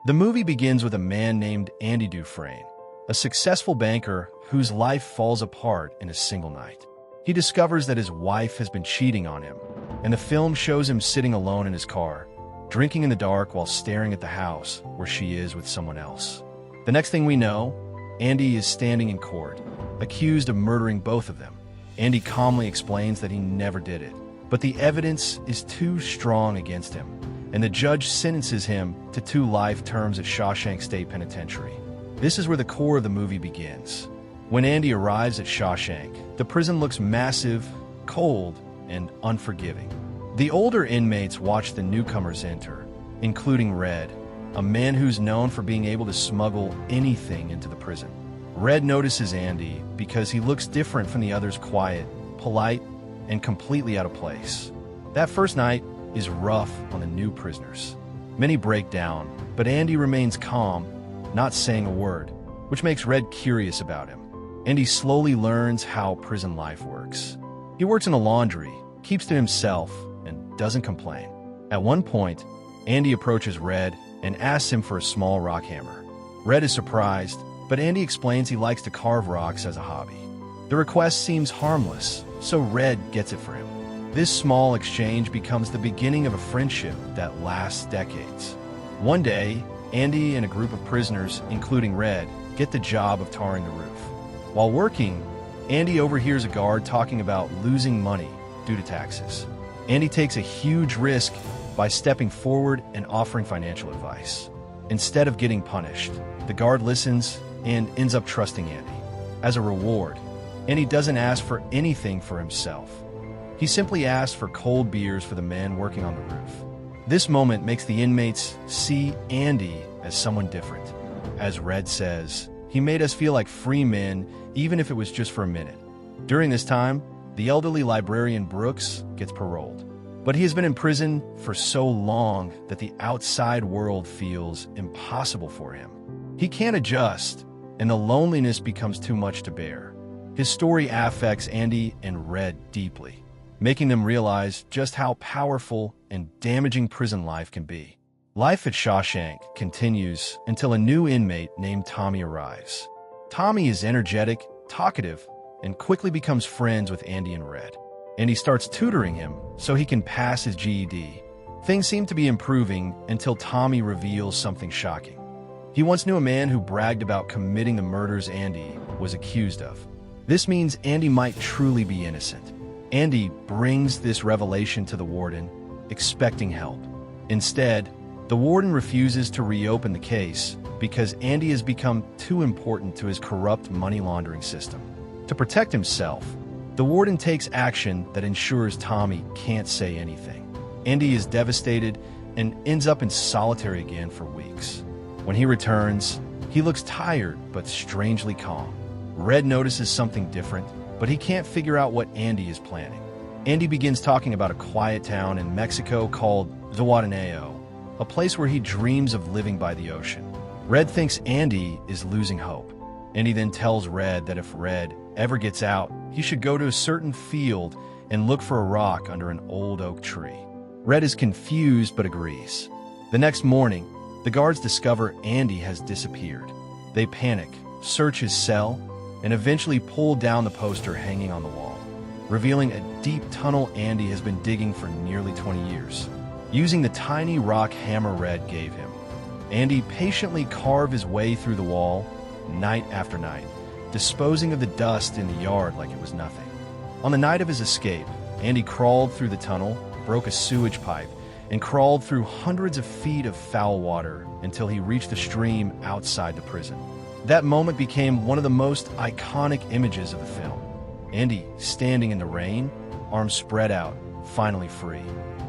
The movie begins with a man named Andy Dufresne, a successful banker whose life falls apart in a single night. He discovers that his wife has been cheating on him, and the film shows him sitting alone in his car, drinking in the dark while staring at the house where she is with someone else. The next thing we know, Andy is standing in court, accused of murdering both of them. Andy calmly explains that he never did it, but the evidence is too strong against him, and the judge sentences him to 2 life terms at Shawshank State Penitentiary. This is where the core of the movie begins. When Andy arrives at Shawshank, the prison looks massive, cold, and unforgiving. The older inmates watch the newcomers enter, including Red, a man who's known for being able to smuggle anything into the prison. Red notices Andy because he looks different from the others, quiet, polite, and completely out of place. That first night is rough on the new prisoners. Many break down, but Andy remains calm, not saying a word, which makes Red curious about him. Andy slowly learns how prison life works. He works in a laundry, keeps to himself, and doesn't complain. At one point, Andy approaches Red and asks him for a small rock hammer. Red is surprised, but Andy explains he likes to carve rocks as a hobby. The request seems harmless, so Red gets it for him. This small exchange becomes the beginning of a friendship that lasts decades. One day, Andy and a group of prisoners, including Red, get the job of tarring the roof. While working, Andy overhears a guard talking about losing money due to taxes. Andy takes a huge risk by stepping forward and offering financial advice. Instead of getting punished, the guard listens and ends up trusting Andy. As a reward, Andy doesn't ask for anything for himself. He simply asks for cold beers for the men working on the roof. This moment makes the inmates see Andy as someone different. As Red says, he made us feel like free men, even if it was just for a minute. During this time, the elderly librarian Brooks gets paroled. But he has been in prison for so long that the outside world feels impossible for him. He can't adjust, and the loneliness becomes too much to bear. His story affects Andy and Red deeply, making them realize just how powerful and damaging prison life can be. Life at Shawshank continues until a new inmate named Tommy arrives. Tommy is energetic, talkative, and quickly becomes friends with Andy and Red. Andy starts tutoring him so he can pass his GED. Things seem to be improving until Tommy reveals something shocking. He once knew a man who bragged about committing the murders Andy was accused of. This means Andy might truly be innocent. Andy brings this revelation to the warden, expecting help. Instead, the warden refuses to reopen the case because Andy has become too important to his corrupt money laundering system. To protect himself, the warden takes action that ensures Tommy can't say anything. Andy is devastated and ends up in solitary again for weeks. When he returns, he looks tired but strangely calm. Red notices something different, but he can't figure out what Andy is planning. Andy begins talking about a quiet town in Mexico called Zihuatanejo, a place where he dreams of living by the ocean. Red thinks Andy is losing hope. Andy then tells Red that if Red ever gets out, he should go to a certain field and look for a rock under an old oak tree. Red is confused but agrees. The next morning, the guards discover Andy has disappeared. They panic, search his cell, and eventually pull down the poster hanging on the wall, revealing a deep tunnel Andy has been digging for nearly 20 years. Using the tiny rock hammer Red gave him, Andy patiently carved his way through the wall, night after night, disposing of the dust in the yard like it was nothing. On the night of his escape, Andy crawled through the tunnel, broke a sewage pipe, and crawled through hundreds of feet of foul water until he reached a stream outside the prison. That moment became one of the most iconic images of the film. Andy standing in the rain, arms spread out, finally free.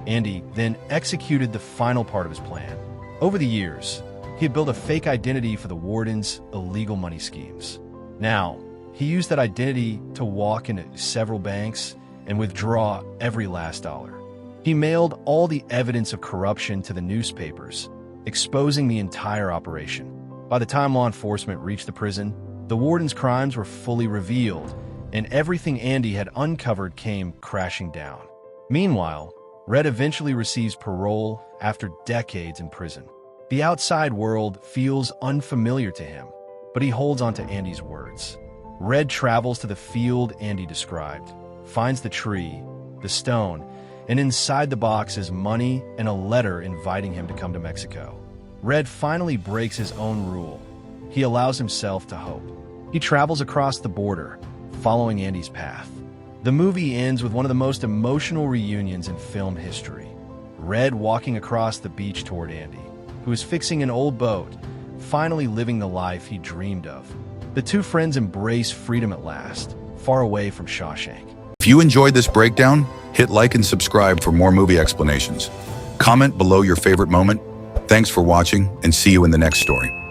Andy then executed the final part of his plan. Over the years, he had built a fake identity for the warden's illegal money schemes. Now, he used that identity to walk into several banks and withdraw every last dollar. He mailed all the evidence of corruption to the newspapers, exposing the entire operation. By the time law enforcement reached the prison, the warden's crimes were fully revealed, and everything Andy had uncovered came crashing down. Meanwhile, Red eventually receives parole after decades in prison. The outside world feels unfamiliar to him, but he holds on to Andy's words. Red travels to the field Andy described, finds the tree, the stone, and inside the box is money and a letter inviting him to come to Mexico. Red finally breaks his own rule. He allows himself to hope. He travels across the border, following Andy's path. The movie ends with one of the most emotional reunions in film history. Red walking across the beach toward Andy, who is fixing an old boat, finally living the life he dreamed of. The two friends embrace freedom at last, far away from Shawshank. If you enjoyed this breakdown, hit like and subscribe for more movie explanations. Comment below your favorite moment. Thanks for watching, and see you in the next story.